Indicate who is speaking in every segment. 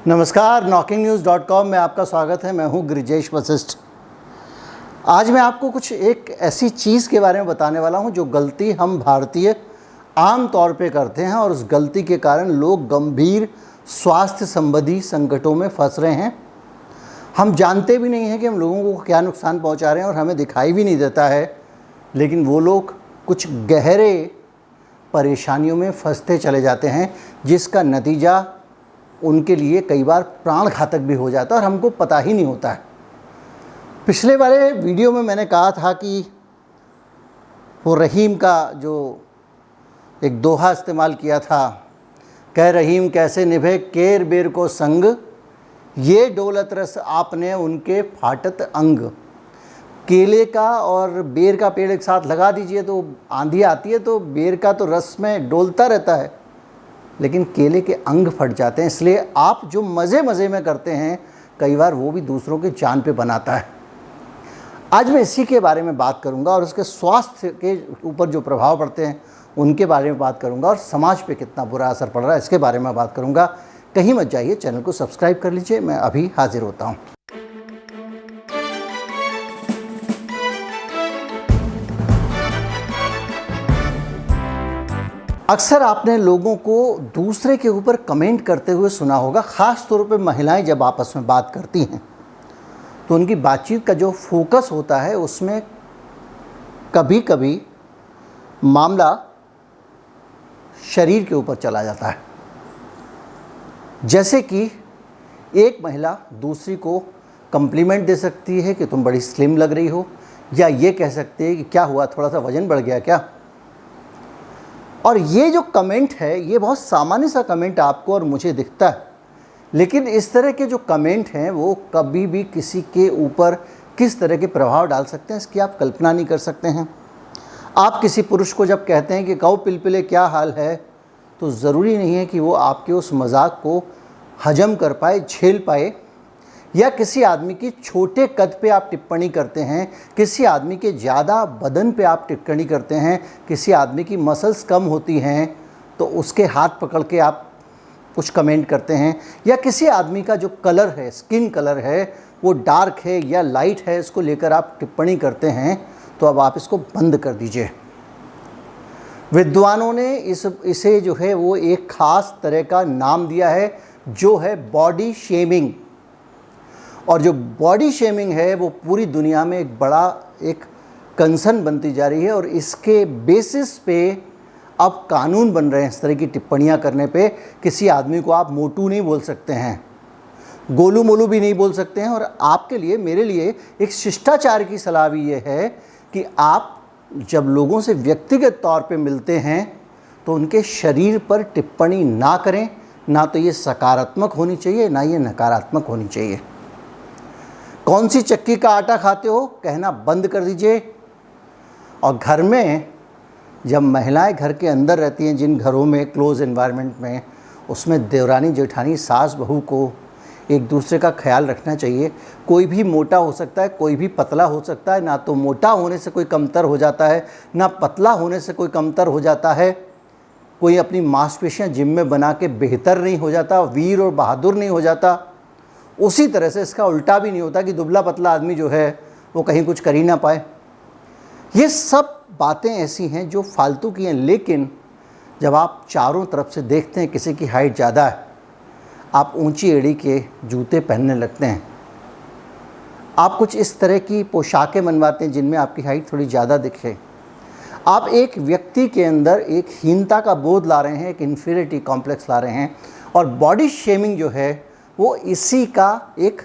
Speaker 1: नमस्कार, knocking-news.com में आपका स्वागत है। मैं हूं गिरिजेश वशिष्ठ। आज मैं आपको कुछ एक ऐसी चीज़ के बारे में बताने वाला हूं जो गलती हम भारतीय आम तौर पे करते हैं और उस गलती के कारण लोग गंभीर स्वास्थ्य संबंधी संकटों में फंस रहे हैं। हम जानते भी नहीं हैं कि हम लोगों को क्या नुकसान पहुंचा रहे हैं और हमें दिखाई भी नहीं देता है, लेकिन वो लोग कुछ गहरे परेशानियों में फंसते चले जाते हैं, जिसका नतीजा उनके लिए कई बार प्राण घातक भी हो जाता है और हमको पता ही नहीं होता है। पिछले वाले वीडियो में मैंने कहा था कि वो रहीम का जो एक दोहा इस्तेमाल किया था, कह रहीम कैसे निभे केर बेर को संग, ये डोलत रस आपने उनके फाटत अंग। केले का और बेर का पेड़ एक साथ लगा दीजिए तो आंधी आती है तो बेर का तो रस में डोलता रहता है, लेकिन केले के अंग फट जाते हैं। इसलिए आप जो मज़े में करते हैं, कई बार वो भी दूसरों की जान पे बनाता है। आज मैं इसी के बारे में बात करूंगा और उसके स्वास्थ्य के ऊपर जो प्रभाव पड़ते हैं उनके बारे में बात करूंगा और समाज पे कितना बुरा असर पड़ रहा है इसके बारे में बात करूंगा। कहीं मत जाइए, चैनल को सब्सक्राइब कर लीजिए। मैं अभी हाजिर होता हूँ। अक्सर आपने लोगों को दूसरे के ऊपर कमेंट करते हुए सुना होगा, ख़ास तौर पे महिलाएं जब आपस में बात करती हैं तो उनकी बातचीत का जो फोकस होता है उसमें कभी कभी मामला शरीर के ऊपर चला जाता है। जैसे कि एक महिला दूसरी को कम्प्लीमेंट दे सकती है कि तुम बड़ी स्लिम लग रही हो, या ये कह सकती है कि क्या हुआ, थोड़ा सा वज़न बढ़ गया क्या। और ये जो कमेंट है ये बहुत सामान्य सा कमेंट आपको और मुझे दिखता है, लेकिन इस तरह के जो कमेंट हैं वो कभी भी किसी के ऊपर किस तरह के प्रभाव डाल सकते हैं इसकी आप कल्पना नहीं कर सकते हैं। आप किसी पुरुष को जब कहते हैं कि कहो पिलपिले क्या हाल है, तो ज़रूरी नहीं है कि वो आपके उस मजाक को हजम कर पाए, झेल पाए। या किसी आदमी की छोटे कद पे आप टिप्पणी करते हैं, किसी आदमी के ज़्यादा बदन पे आप टिप्पणी करते हैं, किसी आदमी की मसल्स कम होती हैं तो उसके हाथ पकड़ के आप कुछ कमेंट करते हैं, या किसी आदमी का जो कलर है, स्किन कलर है, वो डार्क है या लाइट है, इसको लेकर आप टिप्पणी करते हैं, तो अब आप इसको बंद कर दीजिए। विद्वानों ने इसे जो है वो एक ख़ास तरह का नाम दिया है जो है बॉडी शेमिंग। और जो बॉडी शेमिंग है वो पूरी दुनिया में एक बड़ा एक कंसर्न बनती जा रही है और इसके बेसिस पे अब कानून बन रहे हैं इस तरह की टिप्पणियां करने पे। किसी आदमी को आप मोटू नहीं बोल सकते हैं, गोलू मोलू भी नहीं बोल सकते हैं। और आपके लिए, मेरे लिए एक शिष्टाचार की सलाह भी ये है कि आप जब लोगों से व्यक्तिगत तौर पे मिलते हैं तो उनके शरीर पर टिप्पणी ना करें। ना तो ये सकारात्मक होनी चाहिए, ना ये नकारात्मक होनी चाहिए। कौन सी चक्की का आटा खाते हो कहना बंद कर दीजिए। और घर में जब महिलाएं घर के अंदर रहती हैं, जिन घरों में क्लोज एनवायरनमेंट में, उसमें देवरानी जेठानी सास बहू को एक दूसरे का ख्याल रखना चाहिए। कोई भी मोटा हो सकता है, कोई भी पतला हो सकता है। ना तो मोटा होने से कोई कमतर हो जाता है, ना पतला होने से कोई कमतर हो जाता है। कोई अपनी मांसपेशियां जिम में बना के बेहतर नहीं हो जाता, वीर और बहादुर नहीं हो जाता। उसी तरह से इसका उल्टा भी नहीं होता कि दुबला पतला आदमी जो है वो कहीं कुछ कर ही ना पाए। ये सब बातें ऐसी हैं जो फालतू की हैं, लेकिन जब आप चारों तरफ से देखते हैं किसी की हाइट ज़्यादा है, आप ऊंची एड़ी के जूते पहनने लगते हैं, आप कुछ इस तरह की पोशाकें बनवाते हैं जिनमें आपकी हाइट थोड़ी ज़्यादा दिखे। आप एक व्यक्ति के अंदर एक हीनता का बोध ला रहे हैं, एक इन्फीरियरिटी कॉम्प्लेक्स ला रहे हैं। और बॉडी शेमिंग जो है वो इसी का एक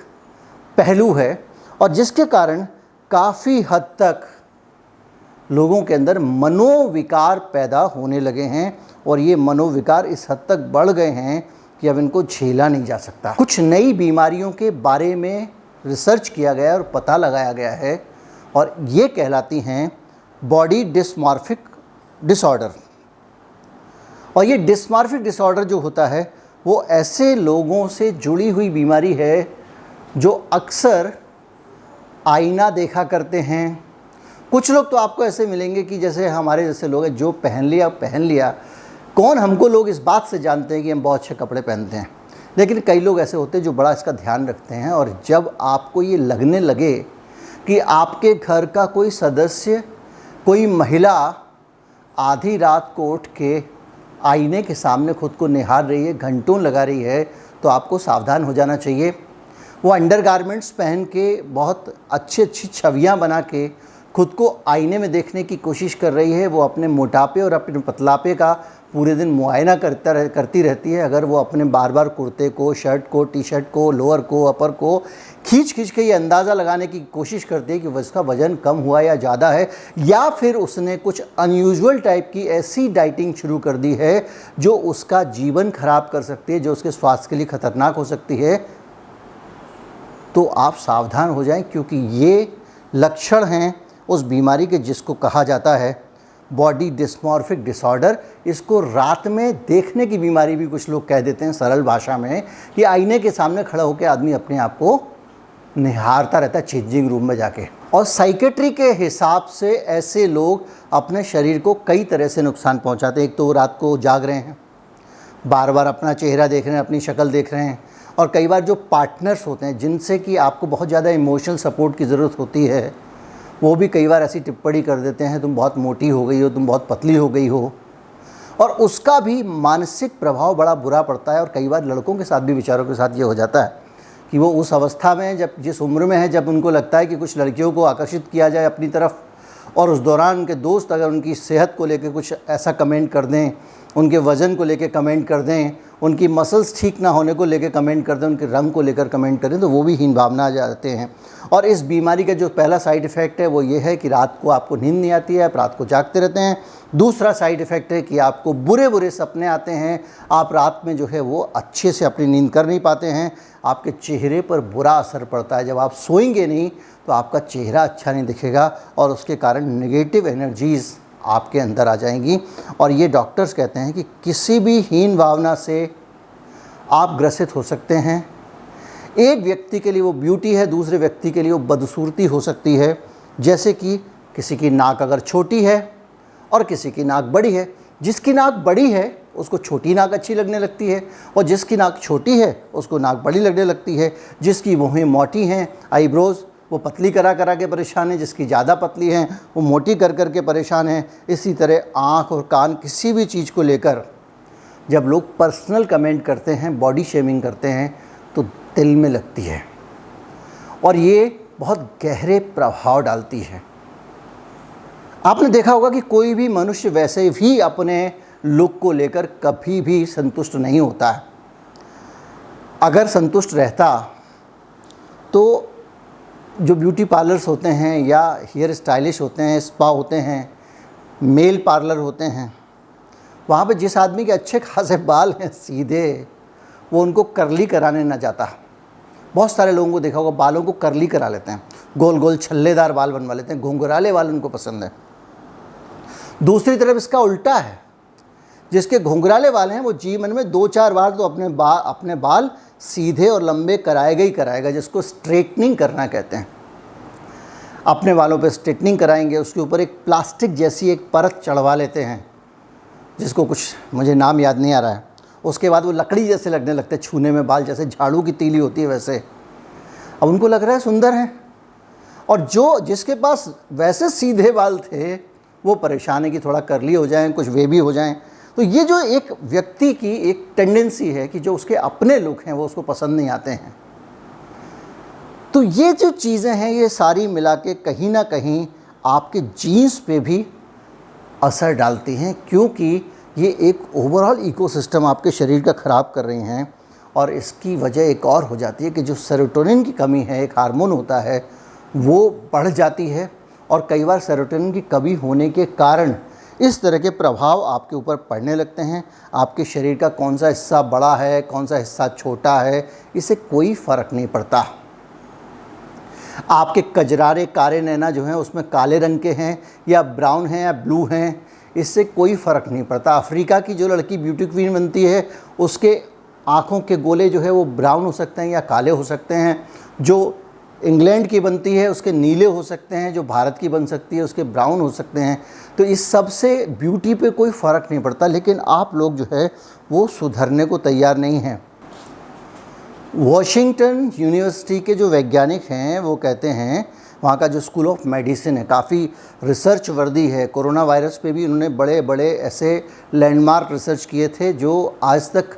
Speaker 1: पहलू है, और जिसके कारण काफ़ी हद तक लोगों के अंदर मनोविकार पैदा होने लगे हैं। और ये मनोविकार इस हद तक बढ़ गए हैं कि अब इनको झेला नहीं जा सकता। कुछ नई बीमारियों के बारे में रिसर्च किया गया और पता लगाया गया है, और ये कहलाती हैं बॉडी डिस्मॉर्फिक डिसऑर्डर। और ये डिस्मॉर्फिक डिसऑर्डर जो होता है वो ऐसे लोगों से जुड़ी हुई बीमारी है जो अक्सर आईना देखा करते हैं। कुछ लोग तो आपको ऐसे मिलेंगे कि जैसे हमारे जैसे लोग हैं, जो पहन लिया। कौन हमको लोग इस बात से जानते हैं कि हम बहुत अच्छे कपड़े पहनते हैं, लेकिन कई लोग ऐसे होते हैं जो बड़ा इसका ध्यान रखते हैं, और जब आपको ये लगने लगे कि आपके घर का कोई सदस्य, कोई महिला आधी रात को उठ के आईने के सामने खुद को निहार रही है, घंटों लगा रही है, तो आपको सावधान हो जाना चाहिए। वो अंडरगारमेंट्स पहन के बहुत अच्छी अच्छी छवियाँ बना के खुद को आईने में देखने की कोशिश कर रही है। वो अपने मोटापे और अपने पतलापे का पूरे दिन मुआयना करती रहती है। अगर वो अपने बार बार कुर्ते को, शर्ट को, टी शर्ट को, लोअर को, अपर को खींच के ये अंदाज़ा लगाने की कोशिश करती है कि उसका वज़न कम हुआ या ज़्यादा है, या फिर उसने कुछ अनयूजुअल टाइप की ऐसी डाइटिंग शुरू कर दी है जो उसका जीवन खराब कर सकती है, जो उसके स्वास्थ्य के लिए खतरनाक हो सकती है, तो आप सावधान हो जाएं, क्योंकि ये लक्षण हैं उस बीमारी के जिसको कहा जाता है बॉडी डिस्मॉर्फिक डिसऑर्डर। इसको रात में देखने की बीमारी भी कुछ लोग कह देते हैं सरल भाषा में, कि आईने के सामने खड़ा होकर आदमी अपने आप को निहारता रहता है चेंजिंग रूम में जाके। और साइकेट्री के हिसाब से ऐसे लोग अपने शरीर को कई तरह से नुकसान पहुंचाते हैं। एक तो वो रात को जाग रहे हैं, बार बार अपना चेहरा देख रहे हैं, अपनी शक्ल देख रहे हैं, और कई बार जो पार्टनर्स होते हैं जिनसे कि आपको बहुत ज़्यादा इमोशनल सपोर्ट की ज़रूरत होती है, वो भी कई बार ऐसी टिप्पणी कर देते हैं, तुम बहुत मोटी हो गई हो, तुम बहुत पतली हो गई हो, और उसका भी मानसिक प्रभाव बड़ा बुरा पड़ता है। और कई बार लड़कों के साथ भी, विचारों के साथ ये हो जाता है कि वो उस अवस्था में, जब जिस उम्र में है, जब उनको लगता है कि कुछ लड़कियों को आकर्षित किया जाए अपनी तरफ, और उस दौरान उनके दोस्त अगर उनकी सेहत को लेकर कुछ ऐसा कमेंट कर दें, उनके वज़न को लेकर कमेंट कर दें, उनकी मसल्स ठीक ना होने को लेकर कमेंट कर दें, उनके रंग को लेकर कमेंट करें, तो वो भी हीन भावना आ जाते हैं। और इस बीमारी का जो पहला साइड इफ़ेक्ट है वो ये है कि रात को आपको नींद नहीं आती है, आप रात को जागते रहते हैं। दूसरा साइड इफ़ेक्ट है कि आपको बुरे बुरे सपने आते हैं, आप रात में जो है वो अच्छे से अपनी नींद कर नहीं पाते हैं, आपके चेहरे पर बुरा असर पड़ता है। जब आप सोएंगे नहीं तो आपका चेहरा अच्छा नहीं दिखेगा, और उसके कारण नेगेटिव एनर्जीज़ आपके अंदर आ जाएंगी। और ये डॉक्टर्स कहते हैं कि किसी भी हीन भावना से आप ग्रसित हो सकते हैं। एक व्यक्ति के लिए वो ब्यूटी है, दूसरे व्यक्ति के लिए वो बदसूरती हो सकती है। जैसे कि किसी की नाक अगर छोटी है और किसी की नाक बड़ी है, जिसकी नाक बड़ी है उसको छोटी नाक अच्छी लगने लगती है, और जिसकी नाक छोटी है उसको नाक बड़ी लगने लगती है। जिसकी भौहें मोटी हैं, आईब्रोज़, वो पतली करा के परेशान है, जिसकी ज़्यादा पतली हैं वो मोटी कर के परेशान हैं। इसी तरह आँख और कान, किसी भी चीज़ को लेकर जब लोग पर्सनल कमेंट करते हैं, बॉडी शेमिंग करते हैं, तो दिल में लगती है, और ये बहुत गहरे प्रभाव डालती है। आपने देखा होगा कि कोई भी मनुष्य वैसे भी अपने लुक को लेकर कभी भी संतुष्ट नहीं होता है। अगर संतुष्ट रहता तो जो ब्यूटी पार्लर्स होते हैं, या हेयर स्टाइलिश होते हैं, स्पा होते हैं, मेल पार्लर होते हैं, वहाँ पे जिस आदमी के अच्छे खासे बाल हैं सीधे, वो उनको कर्ली कराने ना जाता। बहुत सारे लोगों को देखा होगा बालों को कर्ली करा लेते हैं, गोल गोल छल्लेदार बाल बनवा लेते हैं, घुंघराले बाल उनको पसंद है। दूसरी तरफ इसका उल्टा है, जिसके घुंघराले बाल हैं वो जीवन में 2-4 बार तो अपने बाल सीधे और लंबे कराएगा ही कराएगा, जिसको स्ट्रेटनिंग करना कहते हैं। अपने बालों पे स्ट्रेटनिंग कराएंगे, उसके ऊपर एक प्लास्टिक जैसी एक परत चढ़वा लेते हैं, जिसको कुछ मुझे नाम याद नहीं आ रहा है। उसके बाद वो लकड़ी जैसे लगने लगते हैं, छूने में बाल जैसे झाड़ू की तीली होती है वैसे। अब उनको लग रहा है सुंदर हैं, और जिसके पास वैसे सीधे बाल थे वो परेशान है कि थोड़ा कर्ली हो जाएं, कुछ वेवी हो जाएं। तो ये जो एक व्यक्ति की एक टेंडेंसी है कि जो उसके अपने लुक हैं वो उसको पसंद नहीं आते हैं। तो ये जो चीज़ें हैं ये सारी मिला के कहीं ना कहीं आपके जीन्स पे भी असर डालती हैं, क्योंकि ये एक ओवरऑल इकोसिस्टम आपके शरीर का ख़राब कर रही हैं। और इसकी वजह एक और हो जाती है कि जो सेरोटोनिन की कमी है, एक हार्मोन होता है, वो बढ़ जाती है, और कई बार सेरोटोनिन की कमी होने के कारण इस तरह के प्रभाव आपके ऊपर पड़ने लगते हैं। आपके शरीर का कौन सा हिस्सा बड़ा है, कौन सा हिस्सा छोटा है, इससे कोई फ़र्क नहीं पड़ता। आपके कजरारे कारे नैना जो हैं उसमें काले रंग के हैं या ब्राउन हैं या ब्लू हैं, इससे कोई फ़र्क नहीं पड़ता। अफ्रीका की जो लड़की ब्यूटी क्वीन बनती है उसके आँखों के गोले जो है वो ब्राउन हो सकते हैं या काले हो सकते हैं। जो इंग्लैंड की बनती है उसके नीले हो सकते हैं, जो भारत की बन सकती है उसके ब्राउन हो सकते हैं। तो इस सब से ब्यूटी पे कोई फ़र्क नहीं पड़ता, लेकिन आप लोग जो है वो सुधरने को तैयार नहीं हैं। वॉशिंगटन यूनिवर्सिटी के जो वैज्ञानिक हैं वो कहते हैं, वहाँ का जो स्कूल ऑफ मेडिसिन है, काफ़ी रिसर्च वर्दी है, कोरोना वायरस पे भी उन्होंने बड़े बड़े ऐसे लैंडमार्क रिसर्च किए थे जो आज तक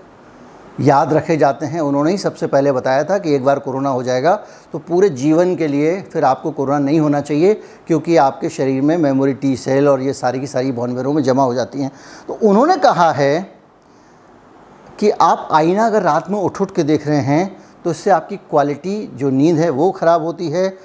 Speaker 1: याद रखे जाते हैं। उन्होंने ही सबसे पहले बताया था कि एक बार कोरोना हो जाएगा तो पूरे जीवन के लिए फिर आपको कोरोना नहीं होना चाहिए, क्योंकि आपके शरीर में मेमोरी टी सेल और ये सारी की सारी बोन मैरो में जमा हो जाती हैं। तो उन्होंने कहा है कि आप आईना अगर रात में उठ के देख रहे हैं तो इससे आपकी क्वालिटी जो नींद है वो ख़राब होती है।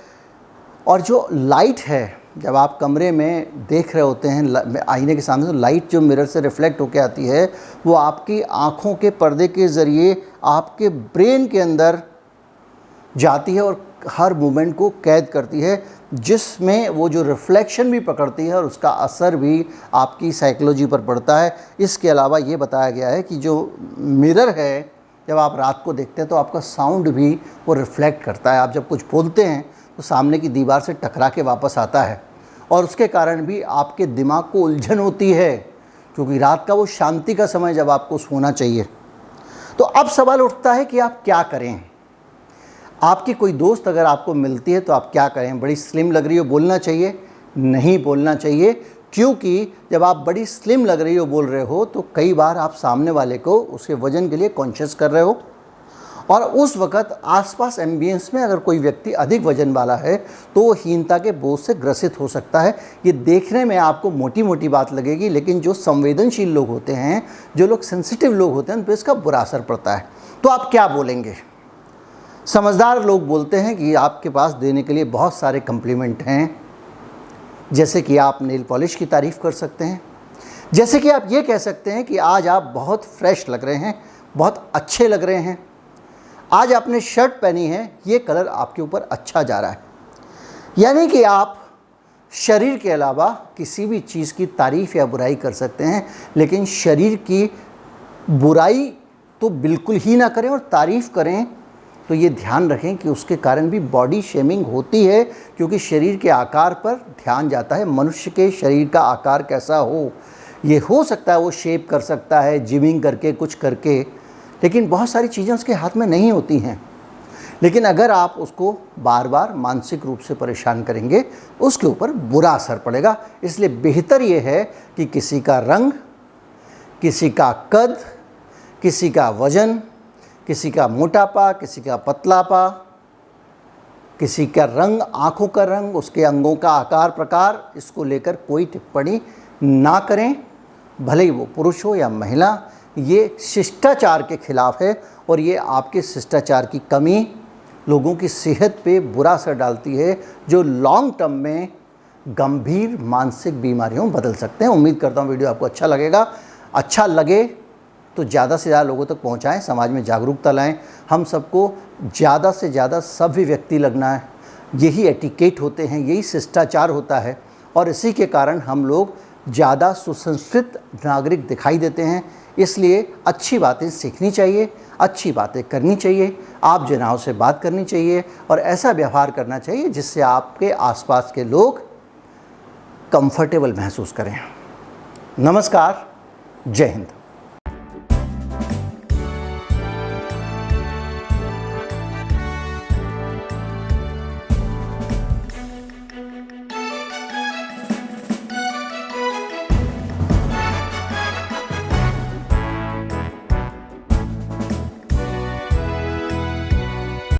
Speaker 1: और जो लाइट है, जब आप कमरे में देख रहे होते हैं आईने के सामने, तो लाइट जो मिरर से रिफ्लेक्ट होकर आती है वो आपकी आँखों के पर्दे के ज़रिए आपके ब्रेन के अंदर जाती है और हर मूवमेंट को कैद करती है, जिसमें वो जो रिफ्लेक्शन भी पकड़ती है और उसका असर भी आपकी साइकोलॉजी पर पड़ता है। इसके अलावा ये बताया गया है कि जो मिरर है, जब आप रात को देखते हैं तो आपका साउंड भी वो रिफ्लेक्ट करता है। आप जब कुछ बोलते हैं तो सामने की दीवार से टकरा के वापस आता है, और उसके कारण भी आपके दिमाग को उलझन होती है, क्योंकि रात का वो शांति का समय जब आपको सोना चाहिए। तो अब सवाल उठता है कि आप क्या करें। आपकी कोई दोस्त अगर आपको मिलती है तो आप क्या करें? बड़ी स्लिम लग रही हो, बोलना चाहिए? नहीं बोलना चाहिए, क्योंकि जब आप बड़ी स्लिम लग रही हो बोल रहे हो तो कई बार आप सामने वाले को उसके वज़न के लिए कॉन्शियस कर रहे हो, और उस वक़्त आसपास एम्बियंस में अगर कोई व्यक्ति अधिक वजन वाला है तो वो हीनता के बोझ से ग्रसित हो सकता है। ये देखने में आपको मोटी मोटी बात लगेगी, लेकिन जो संवेदनशील लोग होते हैं, जो लोग सेंसिटिव लोग होते हैं, उन पर इसका बुरा असर पड़ता है। तो आप क्या बोलेंगे? समझदार लोग बोलते हैं कि आपके पास देने के लिए बहुत सारे कम्प्लीमेंट हैं, जैसे कि आप नेल पॉलिश की तारीफ़ कर सकते हैं, जैसे कि आप ये कह सकते हैं कि आज आप बहुत फ्रेश लग रहे हैं, बहुत अच्छे लग रहे हैं, आज आपने शर्ट पहनी है, ये कलर आपके ऊपर अच्छा जा रहा है। यानी कि आप शरीर के अलावा किसी भी चीज़ की तारीफ़ या बुराई कर सकते हैं, लेकिन शरीर की बुराई तो बिल्कुल ही ना करें, और तारीफ़ करें तो ये ध्यान रखें कि उसके कारण भी बॉडी शेमिंग होती है, क्योंकि शरीर के आकार पर ध्यान जाता है। मनुष्य के शरीर का आकार कैसा हो, ये हो सकता है वो शेप कर सकता है जिमिंग करके, कुछ करके, लेकिन बहुत सारी चीज़ें उसके हाथ में नहीं होती हैं। लेकिन अगर आप उसको बार बार मानसिक रूप से परेशान करेंगे, उसके ऊपर बुरा असर पड़ेगा। इसलिए बेहतर ये है कि किसी का रंग, किसी का कद, किसी का वज़न, किसी का मोटापा, किसी का पतलापा, किसी का रंग, आँखों का रंग, उसके अंगों का आकार प्रकार, इसको लेकर कोई टिप्पणी ना करें, भले ही वो पुरुष हो या महिला। ये शिष्टाचार के खिलाफ है, और ये आपके शिष्टाचार की कमी लोगों की सेहत पे बुरा असर डालती है, जो लॉन्ग टर्म में गंभीर मानसिक बीमारियों में बदल सकते हैं। उम्मीद करता हूँ वीडियो आपको अच्छा लगेगा। अच्छा लगे तो ज़्यादा से ज़्यादा लोगों तक पहुँचाएँ, समाज में जागरूकता लाएँ। हम सबको ज़्यादा से ज़्यादा सभ्य व्यक्ति लगना है, यही एटिकेट होते हैं, यही शिष्टाचार होता है, और इसी के कारण हम लोग ज़्यादा सुसंस्कृत नागरिक दिखाई देते हैं। इसलिए अच्छी बातें सीखनी चाहिए, अच्छी बातें करनी चाहिए, आप जनाओं से बात करनी चाहिए, और ऐसा व्यवहार करना चाहिए जिससे आपके आसपास के लोग कंफर्टेबल महसूस करें। नमस्कार, जय हिंद।